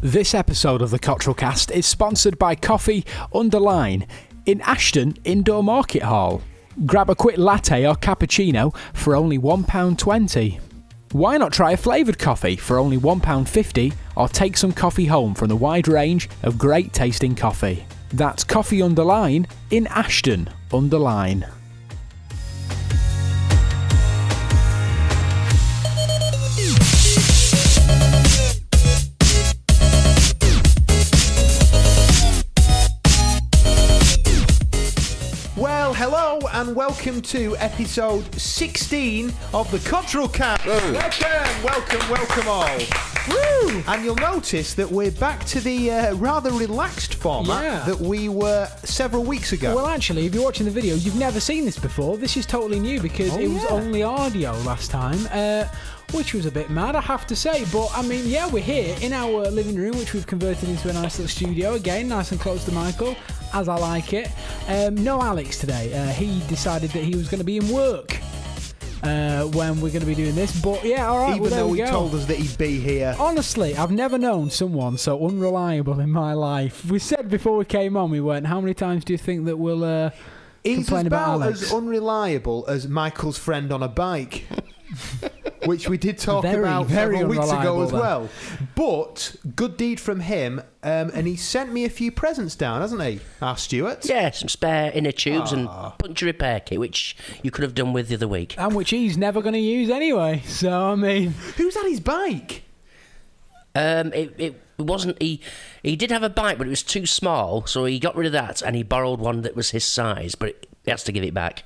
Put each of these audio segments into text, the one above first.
This episode of the Cottrell Cast is sponsored by Coffee Underline in Ashton Indoor Market Hall. Grab a quick latte or cappuccino for only £1.20. Why not try a flavoured coffee for only £1.50 or take some coffee home from the wide range of great tasting coffee? That's Coffee Underline in Ashton Underline. Well, hello and welcome to episode 16 of the Cottrell Cast. Welcome all. Woo! And you'll notice that we're back to the rather relaxed format that we were several weeks ago. Well, actually, if you're watching the video, you've never seen this before. This is totally new because it was only audio last time, which was a bit mad, I have to say. But, I mean, yeah, we're here in our living room, which we've converted into a nice little studio. Again, nice and close to Michael, as I like it. No Alex today. He decided that he was going to be in work when we're going to be doing this. But, yeah, all right, Even though he told us that he'd be here. Honestly, I've never known someone so unreliable in my life. We said before we came on, we went, how many times do you think that we'll complain about Alex? As unreliable as Michael's friend on a bike. Which we did talk about several weeks ago as well. But good deed from him, and he sent me a few presents down, hasn't he, our Stuart? Yeah, some spare inner tubes and puncture repair kit, which you could have done with the other week. And which he's never going to use anyway, so I mean... Who's had his bike? It wasn't... He did have a bike, but it was too small, so he got rid of that, and he borrowed one that was his size, but he has to give it back.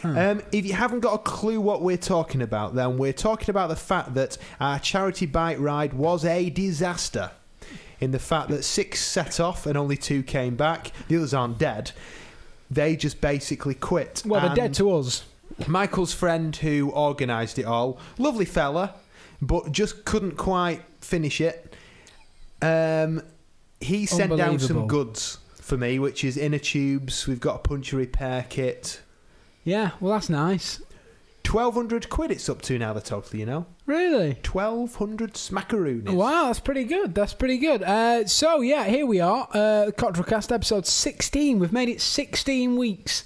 If you haven't got a clue what we're talking about, then we're talking about the fact that our charity bike ride was a disaster. In the fact that 6 set off and only 2 came back. The others aren't dead. They just basically quit. Well, they're dead to us. Michael's friend who organised it all, lovely fella, but just couldn't quite finish it. He sent down some goods for me, which is inner tubes. We've got a puncture repair kit. Yeah, well, that's nice. 1,200 quid it's up to now, the total, you know? Really? 1,200 smackaroonies. Wow, that's pretty good. That's pretty good. So, yeah, here we are. Cottrell Cast episode 16. We've made it 16 weeks.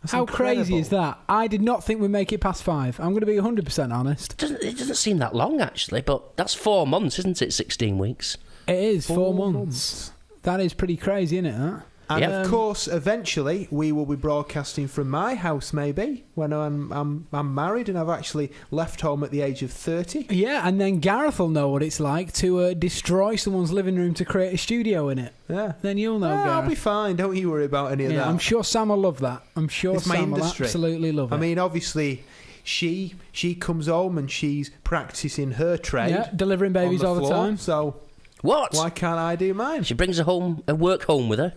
That's How incredible. Crazy is that? I did not think we'd make it past 5. I'm going to be 100% honest. It doesn't seem that long, actually, but that's 4 months, isn't it? 16 weeks. It is, 4 months. That is pretty crazy, isn't it, that? And of course, eventually, we will be broadcasting from my house, maybe, when I'm married and I've actually left home at the age of 30. Yeah, and then Gareth will know what it's like to destroy someone's living room to create a studio in it. Yeah. Then you'll know, Gareth. I'll be fine. Don't you worry about any of that. I'm sure Sam will love that. I'm sure it's Sam my industry. Will absolutely love it. I mean, obviously... She comes home and she's practising her trade. Yeah, delivering babies all the time. So... What? Why can't I do mine? She brings a work home with her.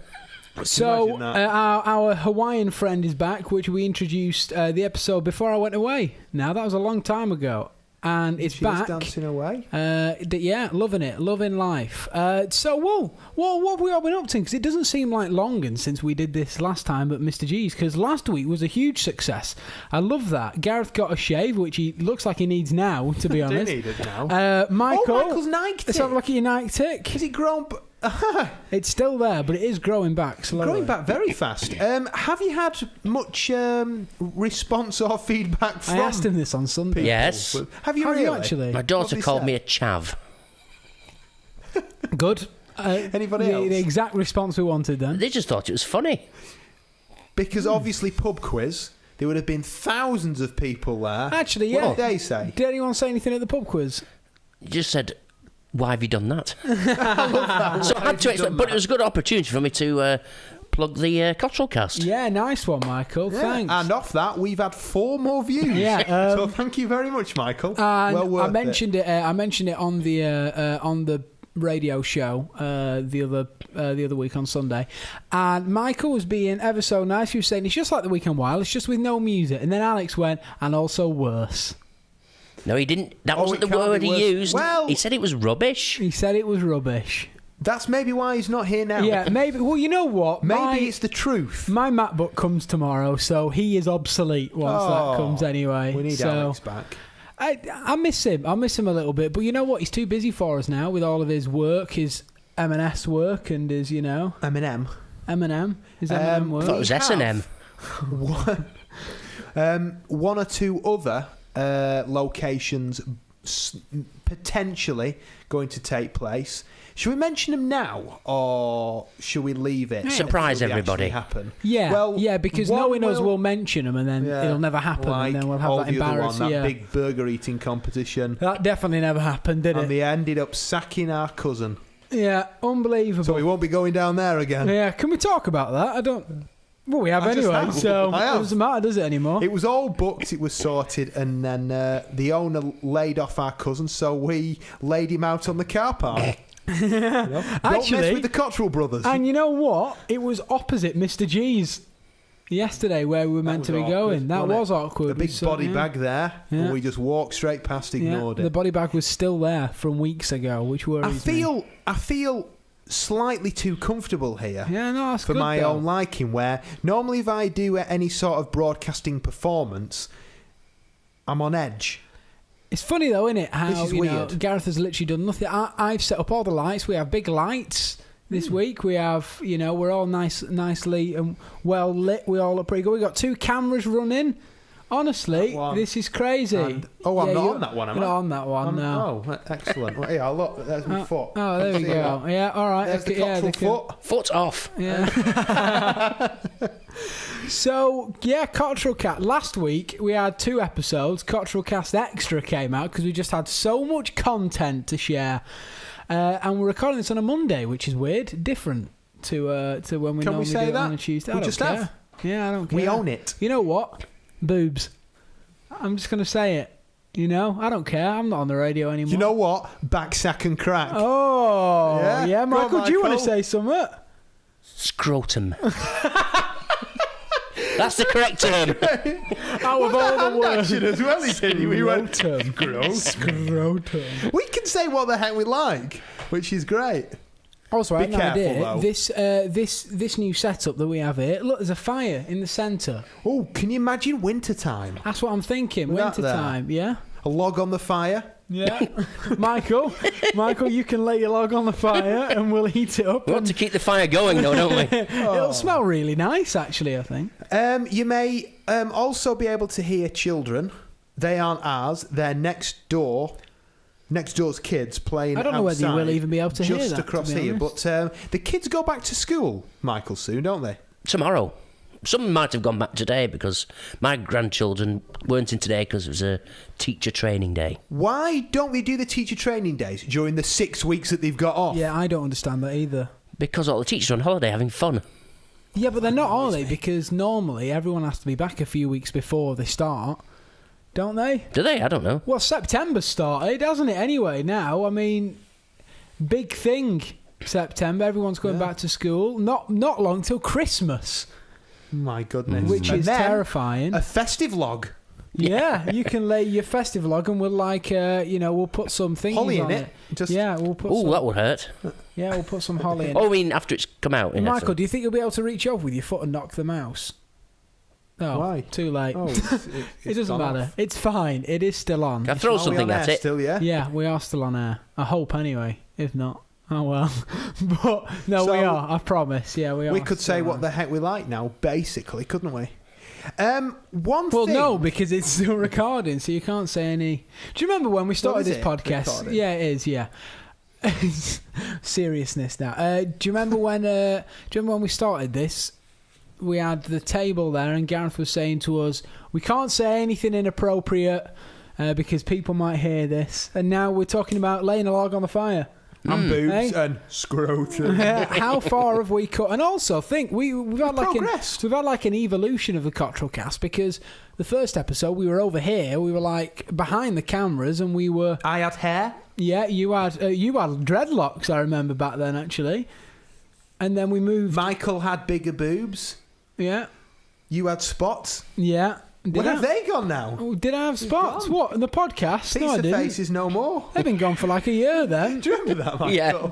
So, our Hawaiian friend is back, which we introduced the episode before I went away. Now, that was a long time ago. And it's back. Dancing away? Yeah, loving it. Loving life. So, what have we all been up to? Because it doesn't seem like long since we did this last time at Mr. G's, because last week was a huge success. I love that. Gareth got a shave, which he looks like he needs now, to be honest. Do need it now. Michael's Nike tick. Let's have a look at your Nike tick. Has it grown... It's still there, but it is growing back slowly. Growing back very fast. Have you had much response or feedback from I asked him this on Sunday. people? Yes. Have you really? Actually? My daughter called me a chav. Good. Anybody else? The exact response we wanted then. They just thought it was funny. Because obviously pub quiz, there would have been thousands of people there. Actually, yeah. What did they say? Did anyone say anything at the pub quiz? You just said... Why have you done that? So I had to explain, but it was a good opportunity for me to plug the Cottrell Cast. Yeah, nice one, Michael. Yeah. Thanks. And off that, we've had 4 more views. Yeah. So thank you very much, Michael. And well worth I mentioned it. I mentioned it on the radio show the other week on Sunday, and Michael was being ever so nice. He was saying it's just like the Weekend Wild, it's just with no music. And then Alex went, and also worse. No, he didn't. That wasn't the word he used. Well, he said it was rubbish. He said it was rubbish. That's maybe why he's not here now. Yeah, maybe. Well, you know what? Maybe it's the truth. My MacBook comes tomorrow, so he is obsolete once that comes anyway. We need Alex back. I miss him. I miss him a little bit. But you know what? He's too busy for us now with all of his work, his M&S work and his, Eminem. M&M. His M&M work. I thought it was S&M. One or two other locations potentially going to take place. Should we mention them now, or should we leave it? Surprise until they everybody. actually happen? Yeah, Well, because one knowing us, will- we'll mention them and then it'll never happen, Like and then we'll have all that the other one, embarrassing. that big burger eating competition. That definitely never happened, did And it? they ended up sacking our cousin. Yeah, unbelievable. So we won't be going down there again. Yeah, can we talk about that? I don't. Well, we have I just anyway, have. so I have. it doesn't matter, does it anymore? It was all booked, it was sorted, and then the owner laid off our cousin, so we laid him out on the car park. Don't mess Actually, with the Cottrell brothers. and you know what? It was opposite Mr. G's yesterday where we were meant to be was going. awkward, That wasn't it? was awkward. A big So, body yeah. bag there, Yeah. and we just walked straight past, ignored The it. body bag was still there from weeks ago, which worries me. I feel slightly too comfortable here. Yeah, no, that's For good, my though. own liking, where normally if I do any sort of broadcasting performance, I'm on edge. It's funny though, isn't it? How This is weird. Gareth has literally done nothing. I've set up all the lights. We have big lights this week. We have, we're all nicely and well lit. We all look pretty good. We got 2 cameras running. Honestly, That one. this is crazy. And- I'm not you're- on that one, am you're I? not on that one, no. Oh, excellent. Well, yeah, look, there's my foot. Oh, there we See go. that? Yeah, all right. There's the okay, yeah, Cottrell they can- foot. Foot off. Yeah. So, yeah, Cottrell Cast. Last week, we had 2 episodes. Cottrell Cast Extra came out because we just had so much content to share. And we're recording this on a Monday, which is weird. Different to when we Can we normally say do it on that? a Tuesday. We I don't just care. have. Yeah, I don't care. We own it. You know what? Boobs. I'm just going to say it. I don't care. I'm not on the radio anymore. You know what? Back, sack and crack. Oh, Yeah? yeah. Go on, Michael, do you want to Michael. say something? Scrotum. That's the correct term. Out of all the words. as well, we went, Scrotum. Scrotum. we can say what the heck we like, which is great. Also, I Be have an idea. careful, though. This new setup that we have here. Look, there's a fire in the centre. Oh, can you imagine winter time? That's what I'm thinking. With that Winter there. time. Yeah. A log on the fire. Yeah. Michael, you can lay your log on the fire and we'll heat it up. We want to keep the fire going, though, don't we? It'll smell really nice, actually. I think. You may also be able to hear children. They aren't ours. They're next door's kids playing. I don't know whether you will outside, even be able to hear just that, to across be here. honest. But the kids go back to school, Michael, soon, don't they? Tomorrow. Some might have gone back today because my grandchildren weren't in today because it was a teacher training day. Why don't they do the teacher training days during the 6 weeks that they've got off? Yeah, I don't understand that either. Because all the teachers are on holiday having fun. Yeah, but they're not, are they? Because normally everyone has to be back a few weeks before they start, don't they? Do they? I don't know. Well, September started, hasn't it? Anyway, now I mean, big thing. September, everyone's going back to school. Not long till Christmas, My goodness. which And is then terrifying. A festive log. Yeah, you can lay your festive log, and we'll we'll put some things Holly on in it. Just Yeah, we'll put. Oh, some, that would hurt. Yeah, we'll put some holly in. Oh, I mean, after it's come out. Yeah, Michael, so- do you think you'll be able to reach over with your foot and knock the mouse? Oh, Why? too late. Oh, It doesn't matter. It's fine. It is still on. Can I throw Are we something on at air it? Still, yeah. Yeah, we are still on air. I hope anyway. If not, oh well. But no, we So, are. I promise. Yeah, we are. We could say still what on. the heck we like now, basically, couldn't we? One Well, thing. no, because it's still recording, so you can't say any. Do you remember when we started is this it? podcast? Recording? Yeah, it is. Yeah. Seriousness now. Do you remember when? Do you remember when we started this? We had the table there, and Gareth was saying to us, "We can't say anything inappropriate because people might hear this." And now we're talking about laying a log on the fire. And boobs Hey? and scrotum. How far have we cut? And also, think we've had like progressed. we've had like an evolution of the Cottrell cast, because the first episode we were over here, we were like behind the cameras, and we were. I had hair. Yeah, you had dreadlocks. I remember back then actually, and then we moved. Michael had bigger boobs. Yeah, You had spots. yeah. Where have they gone now? Oh, did I have spots? gone. What in the podcast? No, I Pizza didn't. face is no more. They've been gone for like a year then. Do you remember that, Michael?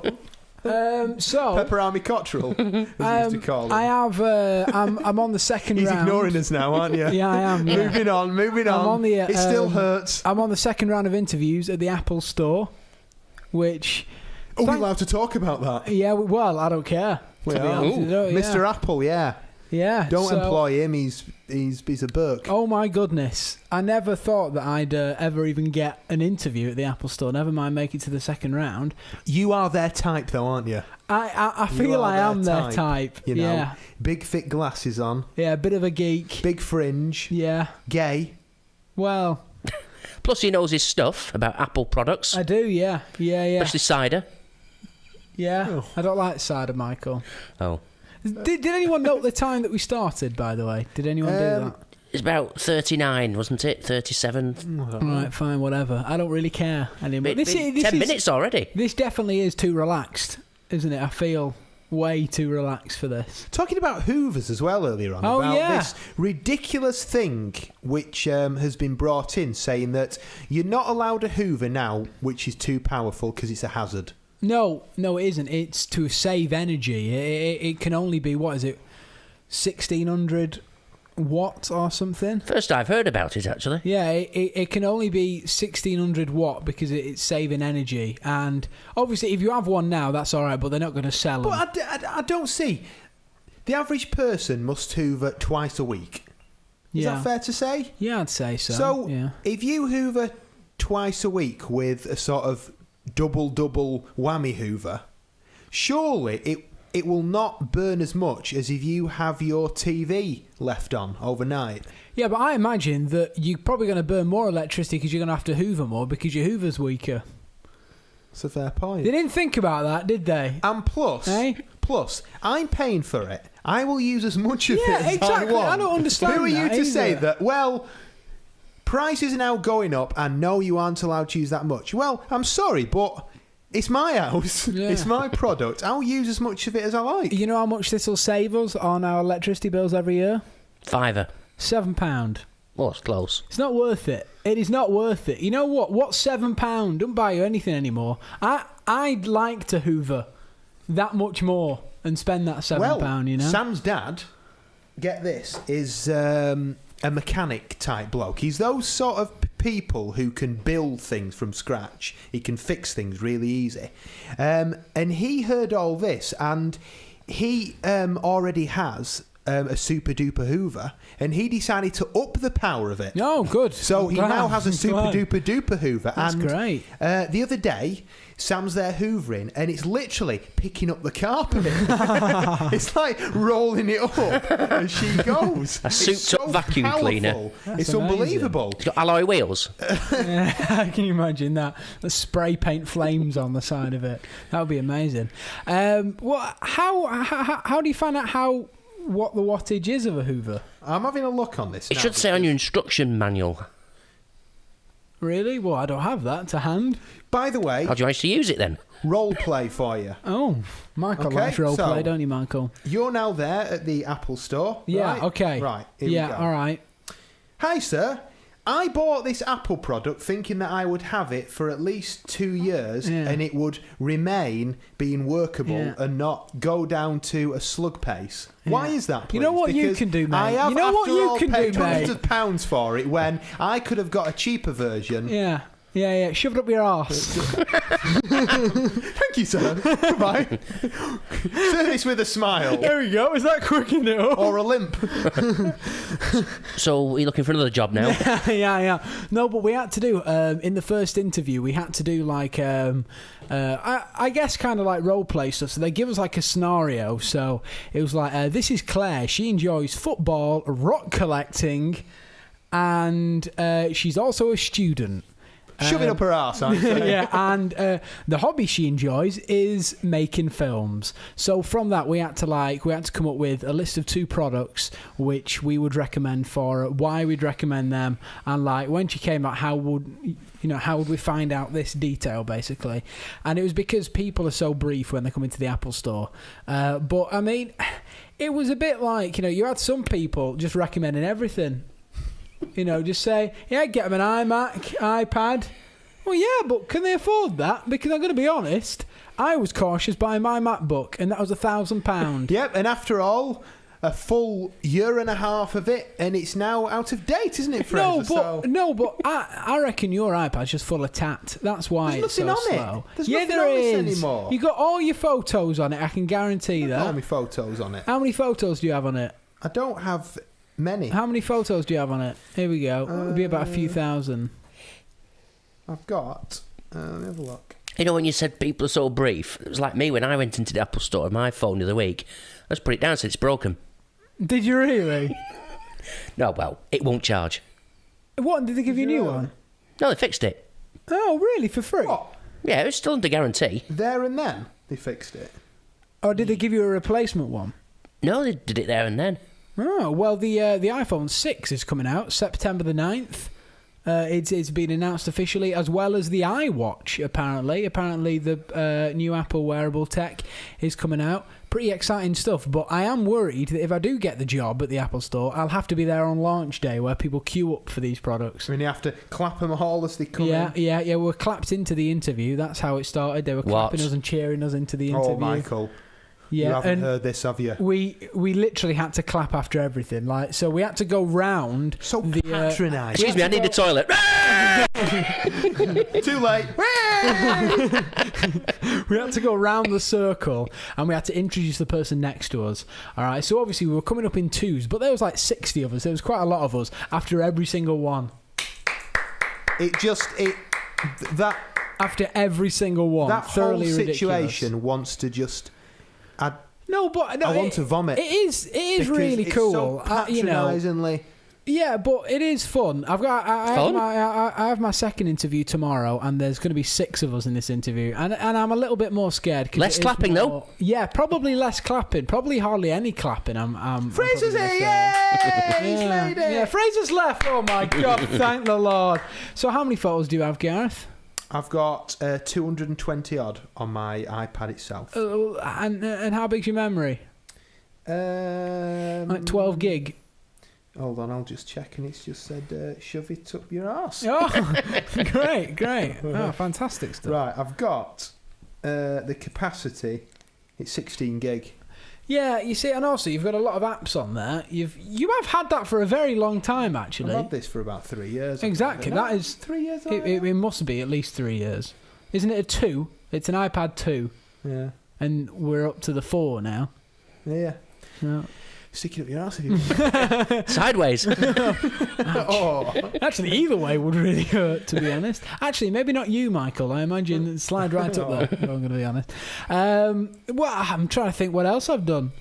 Yeah. So Pepper Army Cottrell, as we used to call him. I have. I'm on the second He's round. ignoring us now, aren't you? Yeah, I am. Yeah. Moving on. I'm on the, it still hurts. I'm on the second round of interviews at the Apple store, which Are we allowed to talk about that? Yeah, well, I don't care. We to be are. honest with you, Mr. Apple, yeah. Yeah. Don't so- employ him. He's a book. Oh my goodness! I never thought that I'd ever even get an interview at the Apple Store. Never mind make it to the second round. You are their type, though, aren't you? I You feel are I am their type. You know, Yeah, big thick glasses on, yeah, a bit of a geek. big fringe, Yeah. gay. Well, Plus, he knows his stuff about Apple products, I do. Yeah. especially cider. Yeah. Oh. I don't like cider, Michael. Oh. Did anyone note the time that we started? By the way, did anyone do that? It's about 39, wasn't it? 37. Right, fine, whatever. I don't really care anymore. Bit- 10 minutes already. This definitely is too relaxed, isn't it? I feel way too relaxed for this. Talking about Hoovers as well earlier on. Oh, about yeah. this ridiculous thing which has been brought in saying that you're not allowed a Hoover now which is too powerful because it's a hazard. No, it isn't. It's to save energy. It can only be, what is it, 1,600 watt or something? First I've heard about it, actually. Yeah, it can only be 1,600 watt because it's saving energy. And obviously, if you have one now, that's all right, but they're not going to sell them. But I don't see. The average person must Hoover twice a week. Is Yeah. that fair to say? Yeah, I'd say so. So yeah. if you Hoover twice a week with a sort of double whammy Hoover, surely it will not burn as much as if you have your TV left on overnight. Yeah, but I imagine that you're probably going to burn more electricity because you're going to have to hoover more because your hoover's weaker. That's a fair point. They didn't think about that, did they? And plus, Eh? I'm paying for it. I will use as much of Yeah, it as exactly. I want. I don't understand Who are you that to say either. that, well, prices are now going up and no, you aren't allowed to use that much? Well, I'm sorry, but it's my house. Yeah. It's my product. I'll use as much of it as I like. You know how much this will save us on our electricity bills every year? £5. £7. Well, it's close. It's not worth it. It is not worth it. You know what? What's £7? Don't buy you anything anymore. I'd like to hoover that much more and spend that £7, you know? Sam's dad, get this, is a mechanic type bloke. He's those sort of people who can build things from scratch. He can fix things really easy. And he heard all this, and he already has a super duper Hoover, and he decided to up the power of it. Oh, good. So he I'm now glad. has a I'm super glad. duper duper Hoover. That's and great. The other day, Sam's there hoovering, and it's literally picking up the carpet. It's like rolling it up as she goes. A souped-up vacuum cleaner. It's amazing. unbelievable. It's got alloy wheels. Can you imagine that? The spray paint flames on the side of it. That would be amazing. How do you find out what the wattage is of a Hoover? I'm having a look on this. It should say on your instruction manual. Really? Well, I don't have that to hand. By the way, How do you manage to use it then? role play for you. Oh, Michael Okay, likes role so- play, don't you, Michael? You're now there at the Apple Store. Yeah, right? okay. Right, here we Yeah, go. all right. Hi, sir. I bought this Apple product thinking that I would have it for at least 2 years Yeah. and it would remain being workable Yeah. and not go down to a slug pace. Why Yeah. is that, please? You know what you Because can do, mate? I have, You know what after you all, can paid do, mate? hundreds of pounds for it when I could have got a cheaper version. Yeah. Shove it up your arse. Thank you, sir. Goodbye. Service with a smile. There we go. Is that quick enough? Or a limp. So, are you looking for another job now? Yeah. No, but we had to do in the first interview. We had to do like I guess kind of like role play stuff. So they give us like a scenario. So it was like this is Claire. She enjoys football, rock collecting, and she's also a student. Shove it up her arse, aren't you? Yeah, and the hobby she enjoys is making films. So from that, we had to come up with a list of 2 products which we would recommend for her, why we'd recommend them, and like when she came out, how would we find out this detail basically? And it was because people are so brief when they come into the Apple Store. But I mean, it was a bit like you had some people just recommending everything. Just say, yeah, get them an iMac, iPad. Well, yeah, but can they afford that? Because I'm going to be honest, I was cautious buying my MacBook, and that was £1,000. Yep, and after all, a full year and a half of it, and it's now out of date, isn't it, Fraser? No, but I reckon your iPad's just full of tat. That's why There's it's so nothing on slow. it. There's yeah, nothing there on this is. anymore. You got all your photos on it. I can guarantee that. How many photos on it? How many photos do you have on it? I don't have many. How many photos do you have on it? Here we go. It'll be about a few thousand. I've got. Let me have a look. You know, when you said people are so brief, it was like me when I went into the Apple store on my phone the other week. Let's put it down so it's broken. Did you really? No, well, it won't charge. What, did they give you a new one? No, they fixed it. Oh, really? For free? What? Yeah, it was still under guarantee. There and then they fixed it. Or did they give you a replacement one? No, they did it there and then. Oh, well, the iPhone 6 is coming out September the 9th. It's been announced officially, as well as the iWatch, apparently. Apparently, the new Apple wearable tech is coming out. Pretty exciting stuff, but I am worried that if I do get the job at the Apple Store, I'll have to be there on launch day where people queue up for these products. I mean, you have to clap them all as they come in. Yeah, we're clapped into the interview. That's how it started. They were clapping us and cheering us into the interview. Oh, Michael. Yeah, you haven't and heard this, have you? we literally had to clap after everything. Like, so we had to go round. So the patronising. Excuse me, I need the toilet. Too late. We had to go round the circle and we had to introduce the person next to us. All right, so obviously we were coming up in twos, but there was like 60 of us. There was quite a lot of us after every single one. After every single one. That thoroughly whole situation ridiculous. wants to just. I want to vomit. It is because really it's cool. So patronisingly. Yeah, but it is fun. I have my second interview tomorrow, and there's going to be 6 of us in this interview, and I'm a little bit more scared. Less clapping, though. Yeah, probably less clapping. Probably hardly any clapping. Fraser's here! Yay! Yeah, Fraser's left. Oh my God! Thank the Lord. So, how many photos do you have, Gareth? I've got 220 odd on my iPad itself. And how big's your memory? Like 12 gig. Hold on, I'll just check, and it's just said, shove it up your arse. Oh, great. Oh, fantastic stuff. Right, I've got the capacity. It's 16 gig. Yeah, you see, and also you've got a lot of apps on there. You have had that for a very long time, actually. I've had this for about 3 years. Exactly, that is 3 years. It must be at least 3 years, isn't it? A 2? It's an iPad 2. Yeah, and we're up to the 4 now. Yeah. Yeah. Stick it up your ass if you Sideways. Oh. Actually, either way would really hurt, to be honest. Actually, maybe not you, Michael. I imagine it'd slide right up there, if I'm going to be honest. Well, I'm trying to think what else I've done.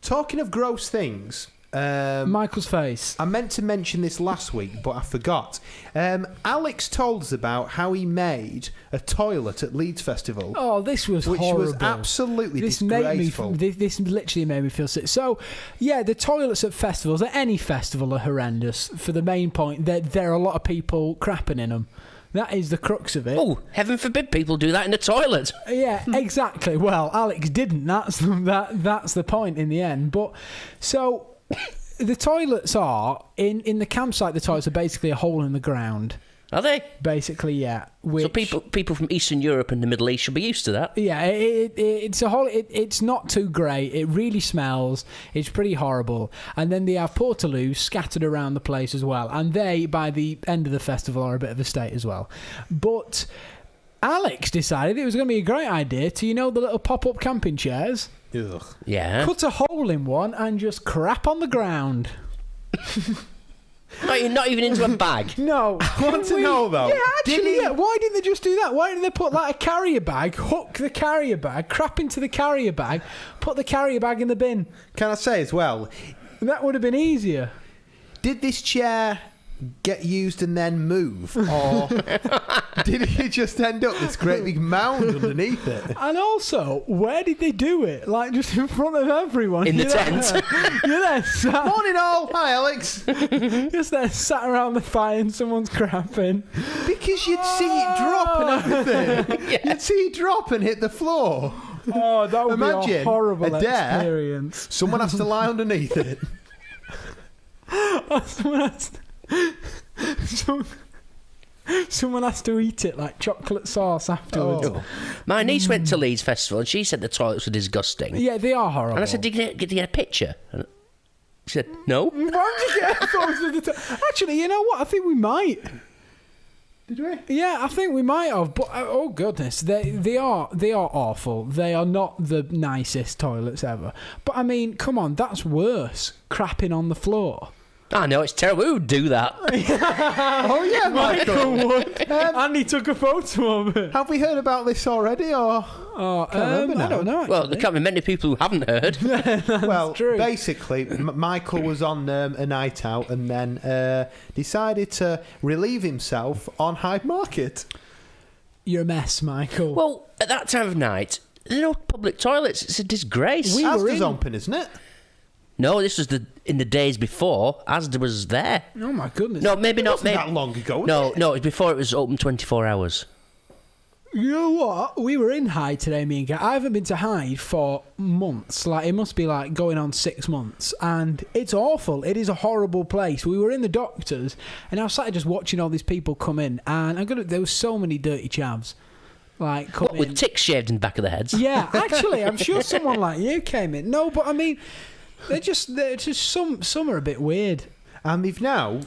Talking of gross things... Michael's face. I meant to mention this last week, but I forgot. Alex told us about how he made a toilet at Leeds Festival. Oh, this was horrible. Which was absolutely disgraceful. This literally made me feel sick. So, yeah, the toilets at festivals, at any festival, are horrendous. For the main point, there are a lot of people crapping in them. That is the crux of it. Oh, heaven forbid people do that in the toilet. Yeah, exactly. Well, Alex didn't. That's the point in the end. But so the toilets are in the campsite. The toilets are basically a hole in the ground. Are they? Basically, yeah. So people from Eastern Europe and the Middle East should be used to that. Yeah, it's a whole. It's not too great. It really smells. It's pretty horrible. And then they have portaloos scattered around the place as well. And they, by the end of the festival, are a bit of a state as well. But Alex decided it was going to be a great idea to, the little pop-up camping chairs. Ugh. Yeah. Cut a hole in one and just crap on the ground. Not even into a bag. No. I want to know, though. Yeah, actually, yeah. Why didn't they just do that? Why didn't they put like a carrier bag, hook the carrier bag, crap into the carrier bag, put the carrier bag in the bin? Can I say as well? That would have been easier. Did this chair get used and then move, or did it just end up this great big mound underneath it? And also, where did they do it? Like just in front of everyone? In the tent. You're there sat, Morning all. Hi, Alex. just there sat around the fire and someone's crapping. Because you'd see it drop and everything. Yeah. You'd see it drop and hit the floor. Oh, that would be a horrible a dare. experience. Someone has to lie underneath it. Someone has to eat it like chocolate sauce afterwards. Oh. My niece went to Leeds Festival and she said the toilets were disgusting. Yeah, they are horrible. And I said, did you get a picture? She said, no. Why would you get photos of the toilet? Actually, you know what? I think we might. Did we? Yeah, I think we might have. But oh goodness, they are awful. They are not the nicest toilets ever. But I mean, come on, that's worse. Crapping on the floor. I know, it's terrible. Who would do that? Oh yeah, Michael. would. And he took a photo of it. Have we heard about this already, or? I don't know. Well, there can't be many people who haven't heard. Well, true. basically, Michael was on a night out and then decided to relieve himself on Hyde Market. You're a mess, Michael. Well, at that time of night, there are no public toilets. It's a disgrace. Asda's open, isn't it? No, this was in the days before Asda was there. Oh my goodness. No, maybe not. Wasn't Maybe that long ago, was No, it? no, it was before it was open 24 hours. You know what? We were in Hyde today, me and Kat. I haven't been to Hyde for months. Like, it must be like going on 6 months. And it's awful. It is a horrible place. We were in the doctors, and I was sat just watching all these people come in, and there was so many dirty chavs. Like, What, with ticks shaved in the back of their heads? Yeah, actually, I'm sure someone like you came in. No, but I mean, they're just some are a bit weird. And they've now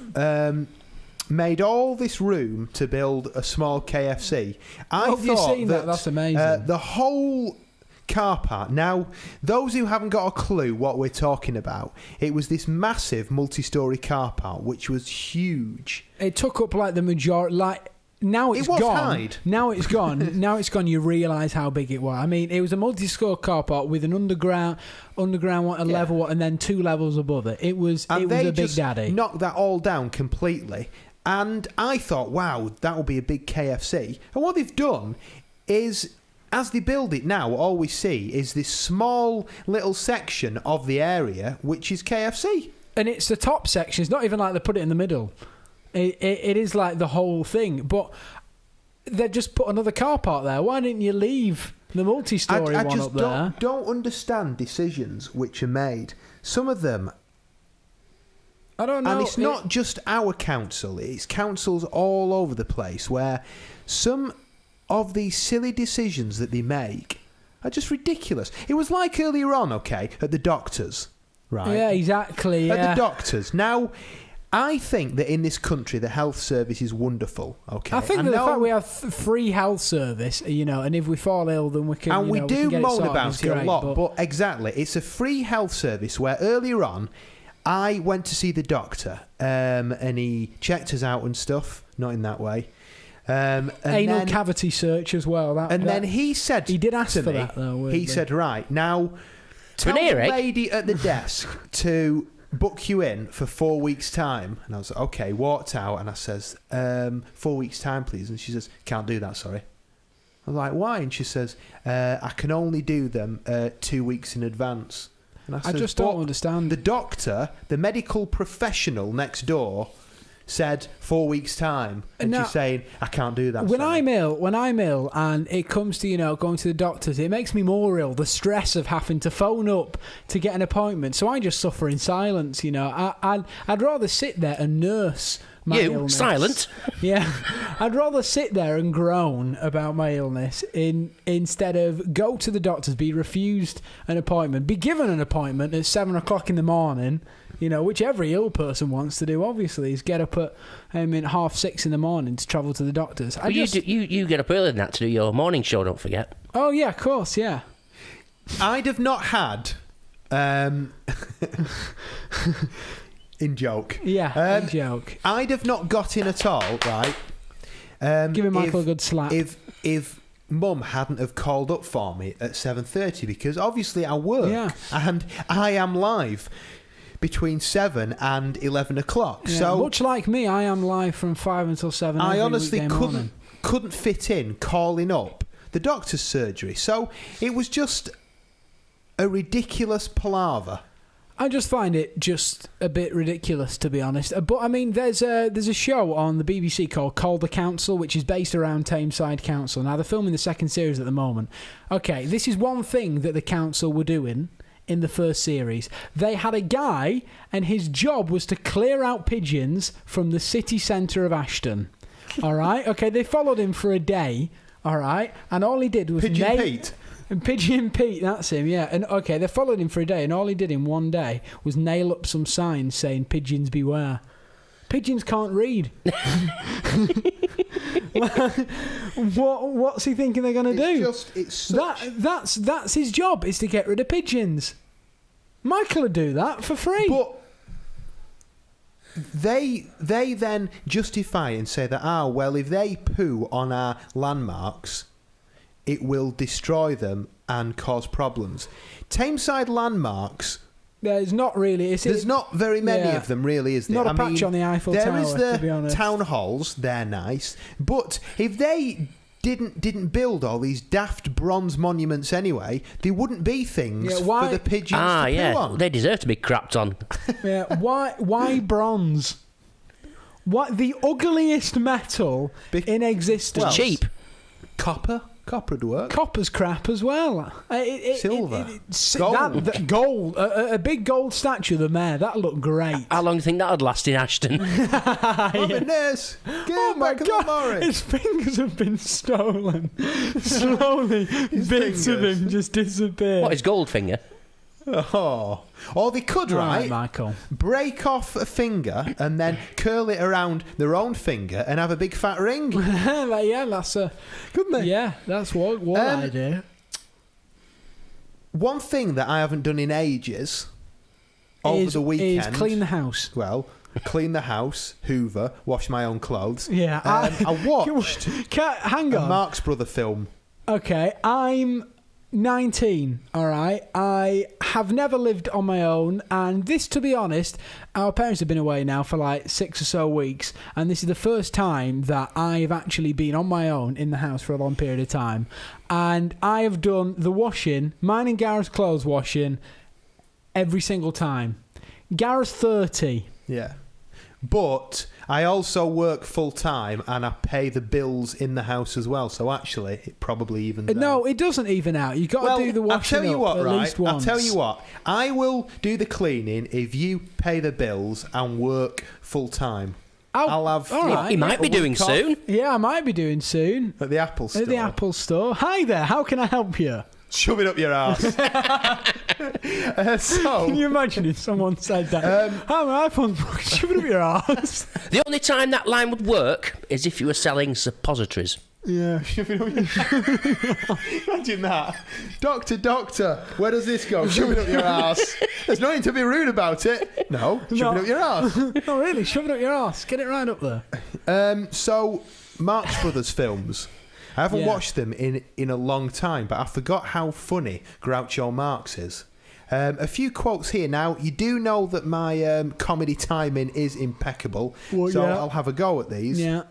made all this room to build a small KFC. Have you seen that? That's amazing. The whole car park. Now, those who haven't got a clue what we're talking about, it was this massive multi-storey car park, which was huge. It took up like the majority. Like, now it's It was gone. Hyde. Now it's gone. Now it's gone. You realise how big it was. I mean, it was a multi-score car park with an underground one, a level one, and then 2 levels above it. It was And a they big just daddy. knocked that all down completely. And I thought, wow, that will be a big KFC. And what they've done is, as they build it now, all we see is this small little section of the area, which is KFC. And it's the top section. It's not even like they put it in the middle. It is like the whole thing. But they just put another car park there. Why didn't you leave the multi-storey I one just up there? don't understand decisions which are made. Some of them, I don't know. and it's not just our council, it's councils all over the place where some of these silly decisions that they make are just ridiculous. It was like earlier on, okay, at the doctors, right? Yeah, exactly. Yeah. At the doctors. Now, I think that in this country, the health service is wonderful, okay? I think that the fact we have free health service, and if we fall ill, then we can. And we do moan about it a lot, but exactly, it's a free health service where earlier on, I went to see the doctor, and he checked us out and stuff. Not in that way. Anal cavity search as well. Then he said, he did ask to for me, that though. He said, right now, tell the lady at the desk to book you in for 4 weeks' time. And I was like, okay, walked out, and I says, 4 weeks' time, please. And she says, can't do that, sorry. I was like, why? And she says, I can only do them 2 weeks in advance. And I just don't understand. The doctor, the medical professional next door, said 4 weeks' time, and now, she's saying, I can't do that. When I'm ill, and it comes to going to the doctors, it makes me more ill. The stress of having to phone up to get an appointment, so I just suffer in silence. I'd rather sit there and nurse my illness. Silent? Yeah, I'd rather sit there and groan about my illness instead of go to the doctors, be refused an appointment, be given an appointment at 7 o'clock in the morning. Which every ill person wants to do, obviously, is get up at 6:30 in the morning to travel to the doctors. You get up earlier than that to do your morning show, don't forget. Oh, yeah, of course, yeah. I'd have not had... in joke. Yeah, in joke. I'd have not got in at all, right? Giving Michael a good slap. If Mum hadn't have called up for me at 7:30, because obviously I work, and I am live between 7 and 11 o'clock. Yeah, so much like me, I am live from 5 until 7. I honestly couldn't fit in calling up the doctor's surgery. So it was just a ridiculous palaver. I just find it just a bit ridiculous, to be honest. But I mean, there's a show on the BBC called Call the Council, which is based around Tameside Council. Now they're filming the second series at the moment. Okay, this is one thing that the council were doing in the first series. They had a guy, and his job was to clear out pigeons from the city centre of Ashton. All right? Okay, they followed him for a day. All right? And all he did was... Pigeon Pete? And Pigeon Pete, that's him, yeah. And okay, they followed him for a day, and all he did in one day was nail up some signs saying "Pigeons beware." Pigeons can't read. What's he thinking they're going to do? That's his job, is to get rid of pigeons. Michael would do that for free. But they then justify and say that, well, if they poo on our landmarks, it will destroy them and cause problems. Tameside landmarks... There's not really. There's not very many of them, really, is there? Not a patch on the Eiffel Tower, there is to be honest. the town halls, they're nice. But if they didn't build all these daft bronze monuments anyway, there wouldn't be things for the pigeons to poo on. They deserve to be crapped on. Yeah, why bronze? What, the ugliest metal in existence? It's cheap. Copper would work. Copper's crap as well. Silver. Gold. Gold. A big gold statue of the mayor. That'd look great. How long do you think that would last in Ashton? Goodness. Oh my God. His fingers have been stolen. Slowly, bits of him just disappear. What, his gold finger? Oh. Or they could, right, Michael, break off a finger and then curl it around their own finger and have a big fat ring. Yeah, that's couldn't they? Yeah, that's one idea. One thing that I haven't done in ages over the weekend is clean the house. Well, clean the house, hoover, wash my own clothes. Yeah, I watched hang on. a Marx Brother film. Okay, I'm 19, alright? I have never lived on my own, and this, to be honest, our parents have been away now for like 6 or so weeks, and this is the first time that I've actually been on my own in the house for a long period of time. And I have done the washing, mine and Gareth's clothes washing, every single time. Gareth's 30. Yeah. But I also work full time and I pay the bills in the house as well. So actually, it probably evens out. No, it doesn't even out. You've got to do the washing I'll tell you what, at right? least once. I'll tell you what. I will do the cleaning if you pay the bills and work full time. I'll have. All right. He might be doing soon. Yeah, I might be doing soon. At the Apple store. At the Apple store. Hi there. How can I help you? Shove it up your ass. Can you imagine if someone said that? Hi, my iPhone's broken. Shove it up your ass. The only time that line would work is if you were selling suppositories. Yeah. Shove it up your Imagine that. Doctor, where does this go? Shove it up your ass. There's no need to be rude about it. No, shove it up your ass. No, really, shove it up your ass. Get it right up there. So, Marx Brothers films. I haven't watched them in a long time, but I forgot how funny Groucho Marx is. A few quotes here. Now, you do know that my comedy timing is impeccable, I'll have a go at these. Yeah.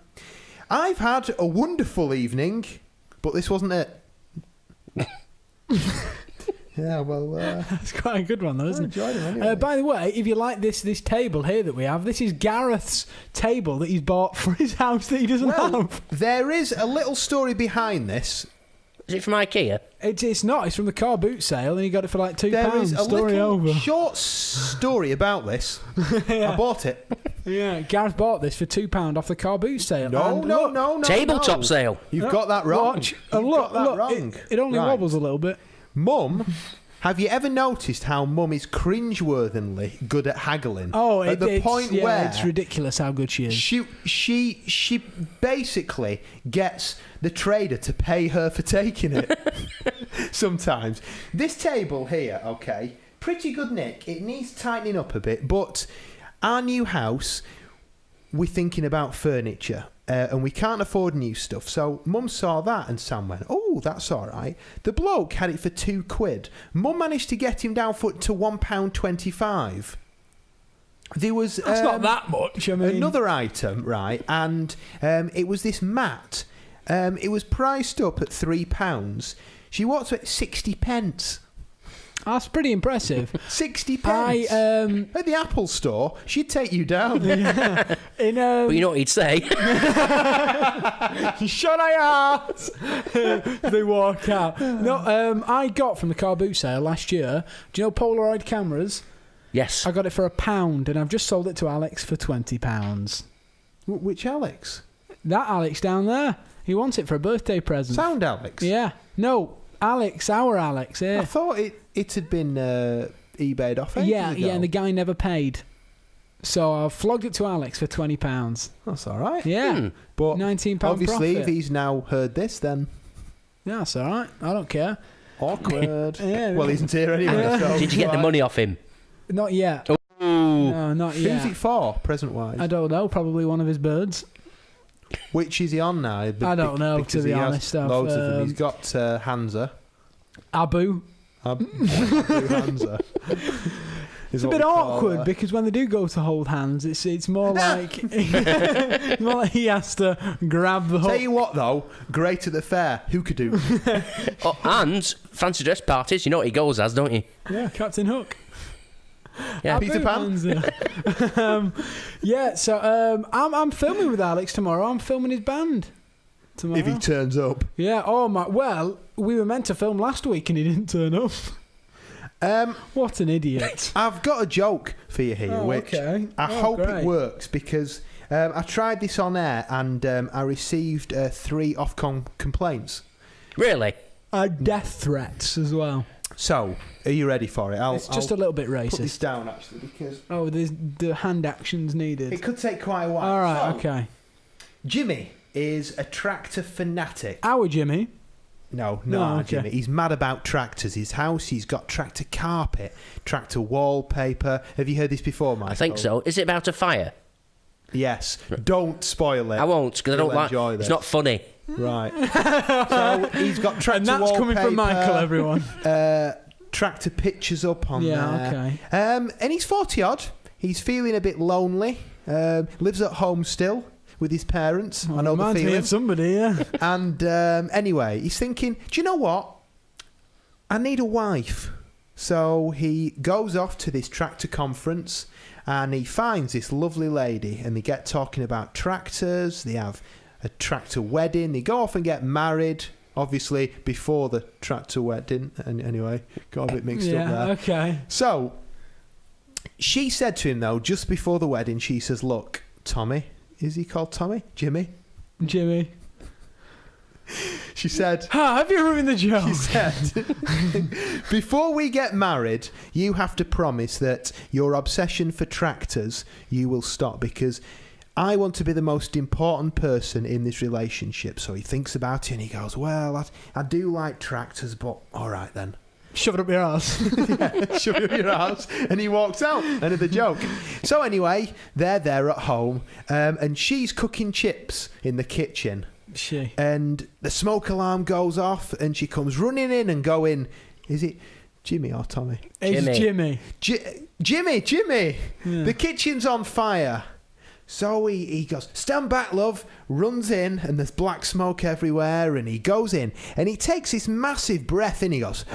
I've had a wonderful evening, but this wasn't it. Yeah, well... It's quite a good one, though, isn't it? I enjoyed it anyway. By the way, if you like this table here that we have, this is Gareth's table that he's bought for his house that he doesn't have. There is a little story behind this. Is it from IKEA? It's not. It's from the car boot sale, and he got it for like £2. There is a Story little over. short story about this. Yeah. I bought it. Yeah, Gareth bought this for £2 off the car boot sale. No. Tabletop sale. You've got that wrong. Watch. You've got that Look, wrong. It only wobbles a little bit. Mum, have you ever noticed how Mum is cringeworthily good at haggling? Oh, at the point where it's ridiculous how good she is. She basically gets the trader to pay her for taking it. Sometimes this table here, okay, pretty good nick. It needs tightening up a bit, but our new house, we're thinking about furniture. And we can't afford new stuff. So Mum saw that and Sam went, oh, that's all right. The bloke had it for £2. Mum managed to get him down to £1.25. There was... That's not that much, I mean... Another item, right, and it was this mat. It was priced up at £3. She walked at 60 pence. That's pretty impressive. 60 pence. At the Apple store, she'd take you down. Yeah. But you know what he'd say? Shut our ass! They walk out. No, I got from the car boot sale last year, do you know Polaroid cameras? Yes. I got it for £1 and I've just sold it to Alex for £20. Which Alex? That Alex down there. He wants it for a birthday present. Sound Alex? Yeah. No. Alex, our Alex, I yeah. thought it had been eBayed off ages Yeah, ago. and the guy never paid. So I flogged it to Alex for £20. That's all right. Yeah. But £19 obviously, profit. if he's now heard this, then Yeah, that's all right. I don't care. awkward. Yeah, Well, he isn't here anyway. So Did you get the money off him? Not yet. Ooh. No, not Who's yet. it for, present-wise? I don't know. Probably one of his birds. Which is he on now? I don't know, to because be he has honest. I've, loads of them. He's got Hansa. Abu. Hansa. It's a bit awkward because when they do go to hold hands, it's more like more like he has to grab the hook. Tell you what, though, great at the fair. Who could do? Oh, and fancy dress parties, you know what he goes as, don't you? Yeah, Captain Hook. Yeah. Abu Peter Pan. Hansa. Yeah, so I'm filming with Alex tomorrow. I'm filming his band tomorrow. If he turns up. Yeah. Oh my. Well, we were meant to film last week and he didn't turn up. What an idiot. I've got a joke for you here, which okay. I hope great. it works because I tried this on air and I received 3 Ofcom complaints. Really? Death threats as well. So, are you ready for it? It's just I'll a little bit put this racist. down, actually, because Oh, there's the hand actions needed. it could take quite a while. All right. So, Okay. Jimmy is a tractor fanatic. Our Jimmy. No, okay. Jimmy. He's mad about tractors. His house, he's got tractor carpet, tractor wallpaper. Have you heard this before, Michael? I think so. Is it about a fire? Yes. Don't spoil it. I won't, because I don't You'll like enjoy It's this. not funny. Right. So he's got tractor And that's coming from wallpaper, Michael, everyone. Tractor pictures up on Yeah, there. okay. And he's 40 odd. He's feeling a bit lonely. Lives at home still with his parents. I know the Reminds me feeling. of somebody, yeah. And anyway, he's thinking, do you know what? I need a wife. So he goes off to this tractor conference and he finds this lovely lady and they get talking about tractors. They have a tractor wedding. They go off and get married. Obviously, before the tractor wedding. And anyway, got a bit mixed up there. Yeah, okay. So she said to him, though, just before the wedding, she says, look, Tommy. Is he called Tommy? Jimmy? Jimmy. She said... Have you ruined the joke? She said, before we get married, you have to promise that your obsession for tractors, you will stop because I want to be the most important person in this relationship. So he thinks about it and he goes, well, I do like tractors, but all right then. Shove it up your ass. Yeah, shove it up your ass. And he walks out. End of the joke. So anyway, they're there at home and she's cooking chips in the kitchen. She. And the smoke alarm goes off and she comes running in and going, is it Jimmy or Tommy? It's Jimmy. Jimmy, Yeah. the kitchen's on fire. So he goes, stand back, love, runs in, and there's black smoke everywhere, and he goes in, and he takes this massive breath in, he goes,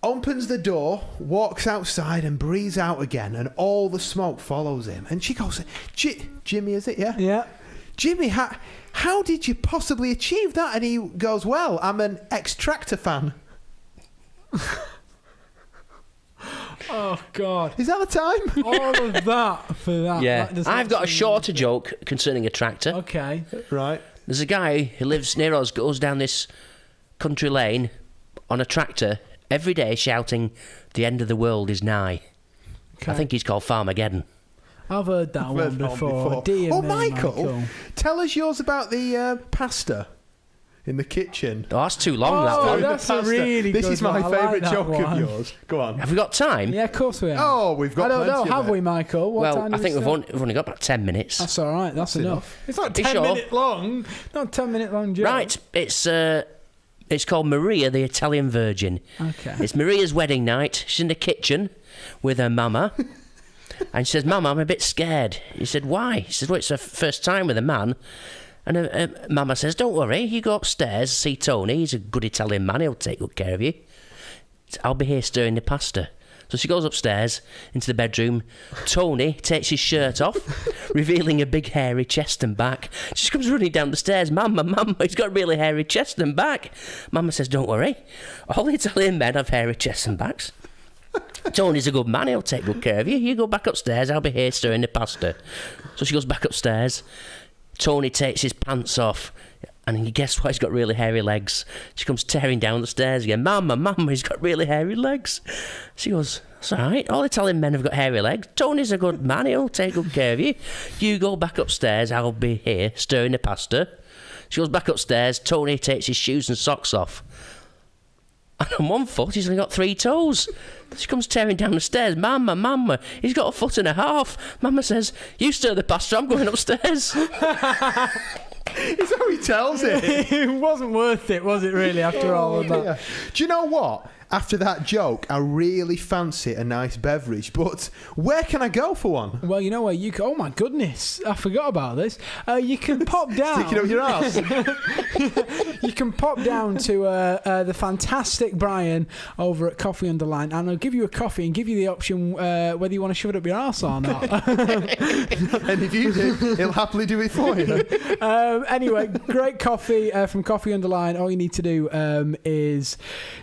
opens the door, walks outside, and breathes out again, and all the smoke follows him. And she goes, Jimmy, is it, yeah? Yeah. Jimmy, how did you possibly achieve that? And he goes, well, I'm an ex-tractor fan. Oh, God. Is that the time? All of that for that. Yeah. That does I've not got a seem- shorter joke concerning a tractor. Okay. Right. There's a guy who lives near us, goes down this country lane on a tractor every day shouting, the end of the world is nigh. Okay. I think he's called Farmageddon. I've heard that I've one heard that one before. before. Dear Oh, me, Michael, tell us yours about the pasta in the kitchen. Oh, that's too long, that Oh, one. that's a Pasta. really This good is my one. I like favourite that joke one. of yours. Go on. Have we got time? Yeah, of course we have. Oh, we've got I don't know. plenty of Have it. we, Michael? What Well, time I does think it we've start? only got about 10 minutes. That's all right. That's enough. enough. It's not Be 10 sure. minute long. Not 10-minute long joke. Right, it's called Maria the Italian Virgin. Okay. It's Maria's wedding night. She's in the kitchen with her mama. And she says, Mum, I'm a bit scared. He said, why? She said, well, it's her first time with a man. And her mama says, don't worry, you go upstairs, see Tony. He's a good Italian man. He'll take good care of you. I'll be here stirring the pasta. So she goes upstairs into the bedroom. Tony takes his shirt off, revealing a big hairy chest and back. She comes running down the stairs. Mama, he's got a really hairy chest and back. Mama says, don't worry. All the Italian men have hairy chests and backs. Tony's a good man, he'll take good care of you. You go back upstairs, I'll be here stirring the pasta. So she goes back upstairs. Tony takes his pants off And guess what? He's got really hairy legs. She comes tearing down the stairs again. Mama, he's got really hairy legs. She goes, "That's all right. All Italian men have got hairy legs. Tony's a good man. He'll take good care of you. You go back upstairs. I'll be here stirring the pasta." She goes back upstairs. Tony takes his shoes and socks off. And on one foot, he's only got 3 toes. She comes tearing down the stairs. Mama, he's got a foot and a half. Mama says, "You stir the pasta, I'm going upstairs." It's how he tells it. It wasn't worth it, was it, really, after all of that? Yeah. Do you know what? After that joke, I really fancy a nice beverage, but where can I go for one? Well, you know where you can... Oh, my goodness. I forgot about this. You can pop down... Stick it up your ass. You can pop down to the fantastic Brian over at Coffee Underline, and I'll give you a coffee and give you the option whether you want to shove it up your arse or not. And if you do, he'll happily do it for you. Anyway, great coffee from Coffee Underline. All you need to do is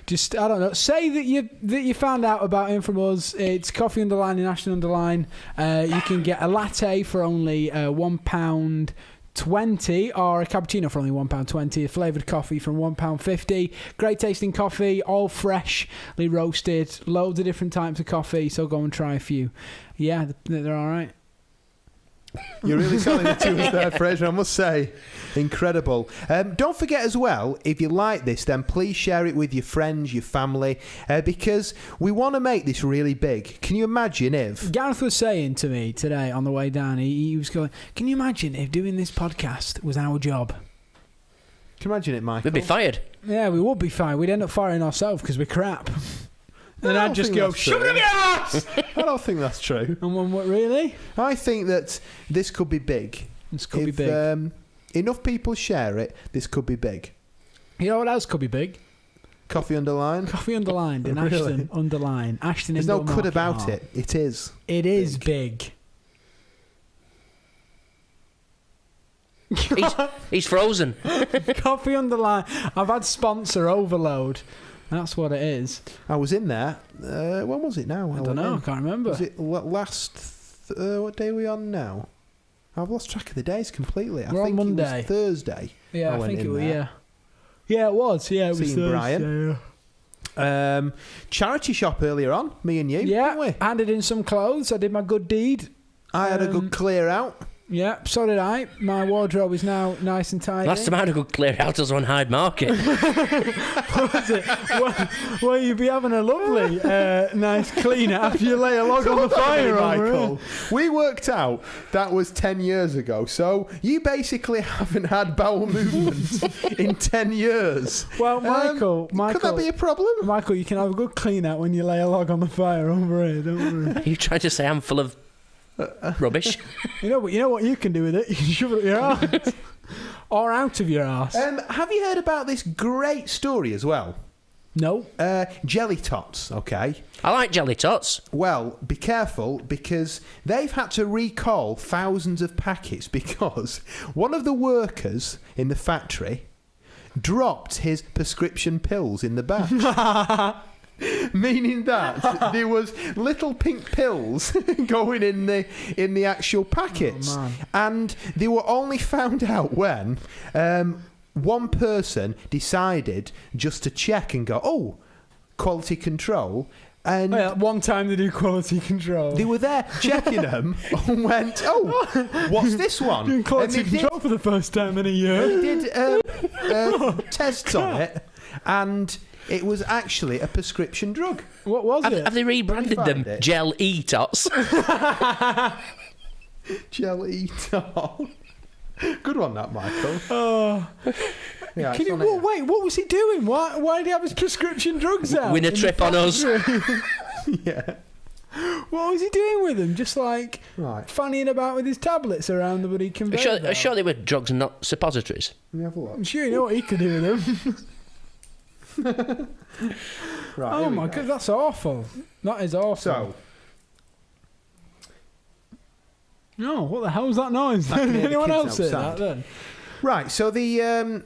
just, I don't know, say that you found out about him from us. It's Coffee Underline in Ashton Underline. You can get a latte for only £1.20 or a cappuccino for only £1.20. A flavoured coffee from £1.50. Great tasting coffee, all freshly roasted. Loads of different types of coffee. So go and try a few. Yeah, they're all right. You're really selling it to us there, Fraser, I must say. Incredible. Don't forget as well, if you like this, then please share it with your friends, your family, because we want to make this really big. Can you imagine if... Gareth was saying to me today on the way down, he was going, can you imagine if doing this podcast was our job? Can you imagine it, Michael? We'd be fired. Yeah, we would be fired. We'd end up firing ourselves because we're crap. And I'd just go, shove it up your ass! I don't think that's true. And one, what, really? I think that this could be big. This could be big. Enough people share it, this could be big. You know what else could be big? Coffee Underline. Coffee Underlined in Really? Ashton Underline. Ashton There's Indoor no could Market about Hall. it. It is. It is big. He's frozen. Coffee Underline. I've had sponsor overload. That's what it is. I was in there. When was it now? I don't know. I can't remember. Was it last... what day are we on now? I've lost track of the days completely. We're on Monday. It was Thursday. Yeah, I think it was, there. yeah. Yeah, it was. Yeah, it was Seeing Thursday. Brian. Charity shop earlier on, me and you, Yeah, didn't we? handed in some clothes. I did my good deed. I had a good clear out. Yeah, so did I. My wardrobe is now nice and tidy. Last time I had a good clear out was on Hyde Market. Was it? Well, you'd be having a lovely, nice clean after you lay a log on the fire, Michael. We worked out that was 10 years ago, so you basically haven't had bowel movement in 10 years. Well, Michael, could that be a problem? Michael, you can have a good clean out when you lay a log on the fire over here. Don't worry. Are you trying to say I'm full of rubbish? You know what you can do with it? You can shove it up your arse. Or out of your arse. Have you heard about this great story as well? No. Jelly tots, okay? I like jelly tots. Well, be careful, because they've had to recall thousands of packets because one of the workers in the factory dropped his prescription pills in the batch. Meaning that there was little pink pills going in the actual packets, and they were only found out when one person decided just to check and go, "Oh, quality control." And one time they do quality control. they were there checking them and went, "Oh, what's this one?" Doing quality And they control for the first time in a year. did tests on it, and it was actually a prescription drug. What was it? Have they rebranded them Gel E-Tots? Gel E-Tot. Good one, that, Michael. Oh. Yeah, Can you, wait, what was he doing? Why did he have his prescription drugs out? Win a trip on us. Yeah. What was he doing with them? Just like Right. fannying about with his tablets around the bloody conveyor belt? Sure they were drugs and not suppositories. Let me have a look. I'm sure you know what he could do with them. Right, Oh here we my go. god, that's awful. That is awful. So, No, what the hell was that noise? I can hear the Anyone kids else say that outside. then? right, so the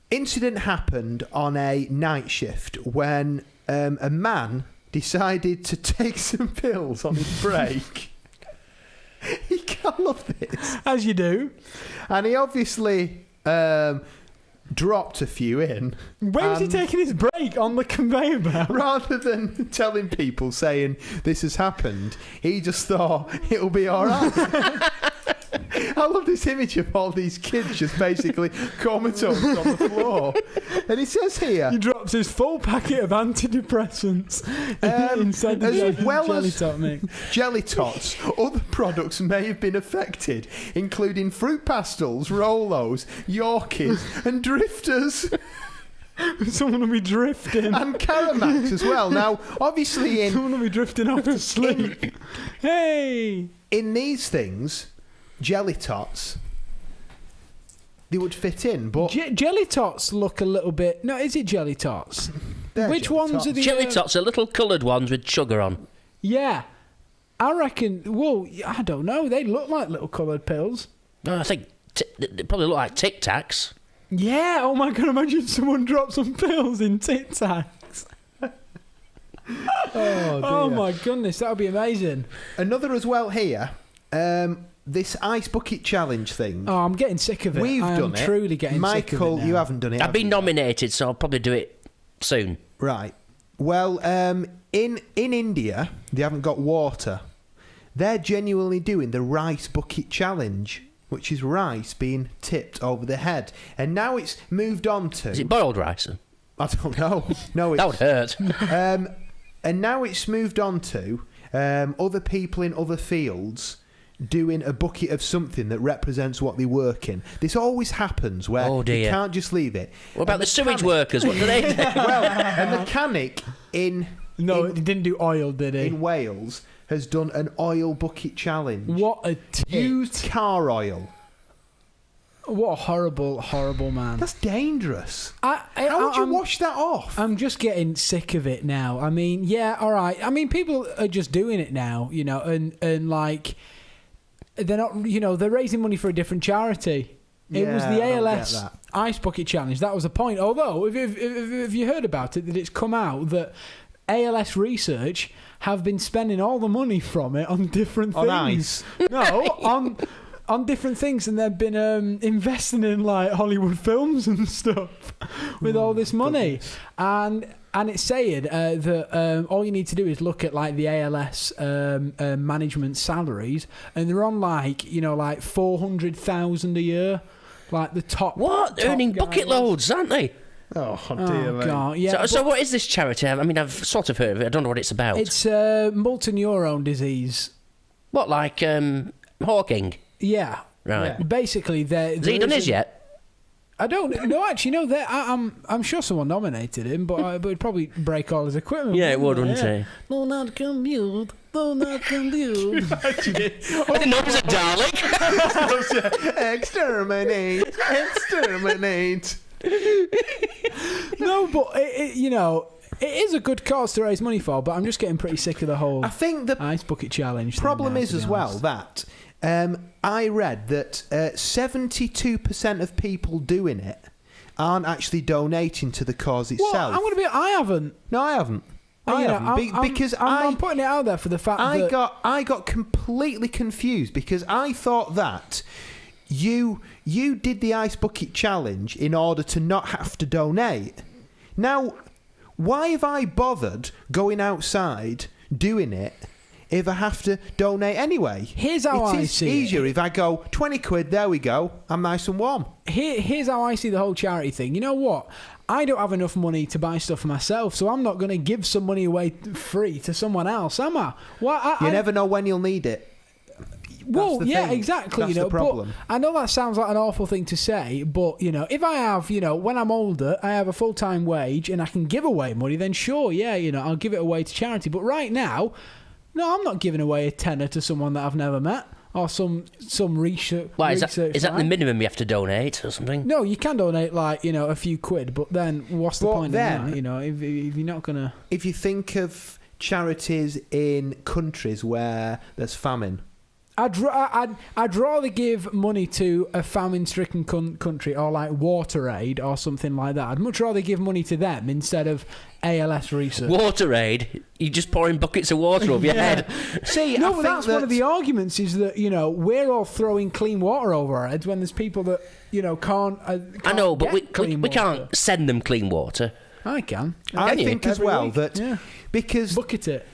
incident happened on a night shift when a man decided to take some pills on his break. He can't love this. As you do. And he obviously dropped a few in. Where was he taking his break? On the conveyor belt? Rather than telling people, saying this has happened, he just thought it'll be all right. I love this image of all these kids just basically comatose on the floor. And it says here... He drops his full packet of antidepressants inside the jelly tot mix. Jelly tots, other products may have been affected, including fruit pastels, Rolos, Yorkies and Drifters. Someone will be drifting. And Caramax as well. Now, obviously Someone will be drifting off to sleep. Hey! In these things... Jelly tots, they would fit in, but jelly tots look a little bit. No, is it jelly tots? Which jelly ones tots. are the Jelly tots are little coloured ones with sugar on. Yeah, I reckon. Well, I don't know. They look like little coloured pills. No, I think they probably look like Tic Tacs. Yeah. Oh my god! Imagine someone dropped some pills in Tic Tacs. Oh my goodness, that would be amazing. Another as well here. This ice bucket challenge thing. Oh, I'm getting sick of it. We've done it. Truly getting sick of it. Michael, you haven't done it. I've been nominated, so I'll probably do it soon. Right. Well, in India, they haven't got water. They're genuinely doing the rice bucket challenge, which is rice being tipped over the head. And now it's moved on to... Is it boiled rice? I don't know. No, That would hurt. And now it's moved on to other people in other fields doing a bucket of something that represents what they work in. This always happens where you can't just leave it. What about the sewage workers? What do they do? Well, a mechanic in... No, he didn't do oil, did he? In Wales has done an oil bucket challenge. What a tit. Used car oil. What a horrible, horrible man. That's dangerous. How would you wash that off? I'm just getting sick of it now. I mean, yeah, all right. I mean, people are just doing it now, you know, and like... They're not, you know, they're raising money for a different charity. It was the ALS Ice Bucket Challenge. That was the point. Although, if you heard about it, that it's come out that ALS research have been spending all the money from it on different things. Ice. No, on different things, and they've been investing in like Hollywood films and stuff with all this money. Goodness. And it's saying that all you need to do is look at like the ALS management salaries, and they're on like, you know, like 400,000 a year, like the top. What? Top Earning guys. bucket loads, aren't they? Oh dear me. God, yeah. So what is this charity? I mean, I've sort of heard of it. I don't know what it's about. It's multineurone disease. What, like Hawking? Yeah. Right. Yeah. Basically, Has he done his yet? I don't know. Actually, no. I'm sure someone nominated him, but it'd probably break all his equipment. Yeah, it would, wouldn't it? No, not compute. No, not compute. I didn't know it was a Dalek. Exterminate. Exterminate. No, but you know, it is a good cause to raise money for. But I'm just getting pretty sick of the whole I think the ice bucket challenge. problem thing now, is to be as well honest. that I read that 72% of people doing it aren't actually donating to the cause itself. Well, I'm going to be. I haven't. No, I haven't. I You know, haven't. Because I'm putting it out there for the fact that I got completely confused because I thought that you did the ice bucket challenge in order to not have to donate. Now, why have I bothered going outside doing it if I have to donate anyway? Here's how I see it. It's easier if I go 20 quid. There we go. I'm nice and warm. Here's how I see the whole charity thing. You know what? I don't have enough money to buy stuff for myself, so I'm not going to give some money away free to someone else, am I? Well, You never know when you'll need it. Well, That's the yeah, thing. exactly. That's you know, the problem. But I know that sounds like an awful thing to say, but you know, if I have, you know, when I'm older, I have a full-time wage and I can give away money, then sure, yeah, you know, I'll give it away to charity. But right now, no, I'm not giving away a tenner to someone that I've never met or some research. Why, is that the minimum you have to donate or something? No, you can donate like, you know, a few quid, but then what's the point in that? You know, if you're not gonna. If you think of charities in countries where there's famine. I'd rather give money to a famine-stricken country or like Water Aid or something like that. I'd much rather give money to them instead of ALS research. Water Aid? You're just pouring buckets of water over your head. See, No, I but think that's one of the arguments is that, we're all throwing clean water over our heads when there's people that, can't I know, but get we can't send them clean water. I can. I think as Every well week. that Yeah. because Bucket it.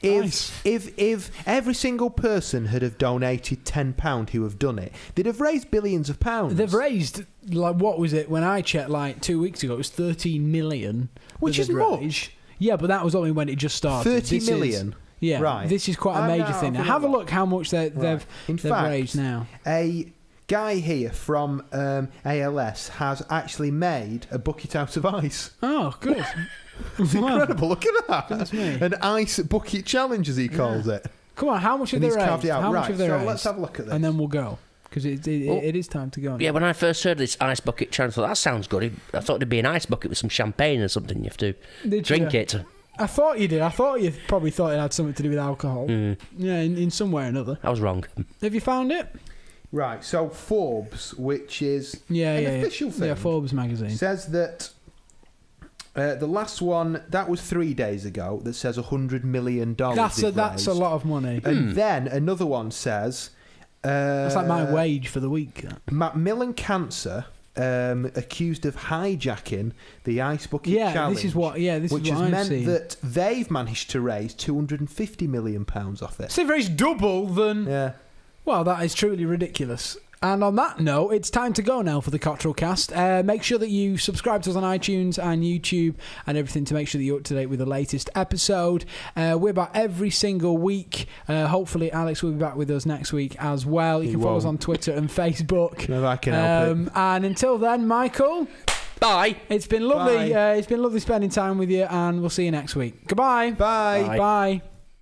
if every single person had have donated £10 who have done it, they'd have raised billions of pounds. They've raised, like, what was it? When I checked, like, 2 weeks ago, it was 13 million. Which that is they'd much. raised. Yeah, but that was only when it just started. 30 This million? Yeah, Right. This is quite a I'm major now thing. Now, having have a a look how much they've In fact, raised now. A guy here from ALS has actually made a bucket out of ice. Oh, good. It's incredible. Look at that. Goodness me. An ice bucket challenge, as he calls it. Come on, how much have And they he's raised? carved it out. How much Right, have they so raised? let's have a look at this. And then we'll go. Because it is time to go now. Yeah, when I first heard this ice bucket challenge, I thought, that sounds good. I thought it'd be an ice bucket with some champagne or something. You have to Did drink you? it. I thought you did. I thought you probably thought it had something to do with alcohol. Yeah, in some way or another. I was wrong. Have you found it? Right, so Forbes, which is Yeah, an yeah. official thing, Yeah, Forbes magazine. says that the last one, that was 3 days ago, that says $100 million. That's they've a raised. lot of money. And then another one says... That's like my wage for the week. Macmillan Cancer accused of hijacking the ice bucket challenge. This is what. Yeah, this which is what has I'm meant seeing. that they've managed to raise £250 million off it. So if it's double, then Yeah. well, that is truly ridiculous. And on that note, it's time to go now for the Cottrell cast. Make sure that you subscribe to us on iTunes and YouTube and everything to make sure that you're up to date with the latest episode. We're back every single week. Hopefully, Alex will be back with us next week as well. You can follow us on Twitter and Facebook. No, I can help it. And until then, Michael, Bye. it's been lovely. Bye. It's been lovely spending time with you, and we'll see you next week. Goodbye. Bye. Bye. Bye.